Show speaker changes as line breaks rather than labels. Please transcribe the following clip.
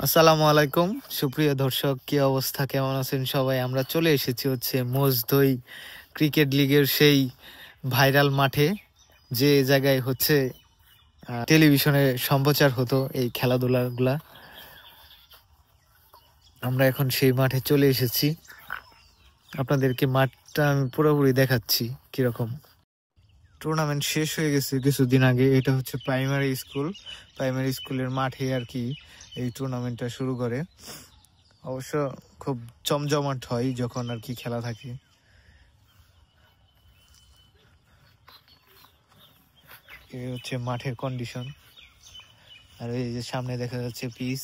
আসসালামু আলাইকুম সুপ্রিয় দর্শক, কি অবস্থা, কেমন আছেন সবাই? আমরা চলে এসেছি হচ্ছে মজদই ক্রিকেট লিগের সেই ভাইরাল মাঠে, যে জায়গায় হচ্ছে টেলিভিশনে সম্প্রচার হতো এই খেলাধুলাগুলা। আমরা এখন সেই মাঠে চলে এসেছি, আপনাদেরকে মাঠটা আমি পুরোপুরি দেখাচ্ছি কিরকম। টুর্নামেন্ট শেষ হয়ে গেছে কিছুদিন আগে। এটা হচ্ছে প্রাইমারি স্কুলের মাঠে আর কি এই টুর্নামেন্টটা শুরু করে। অবশ্য খুব জমজমাট হয় যখন আর কি খেলা থাকে। এই হচ্ছে মাঠের কন্ডিশন, আর এই যে সামনে দেখা যাচ্ছে পিচ।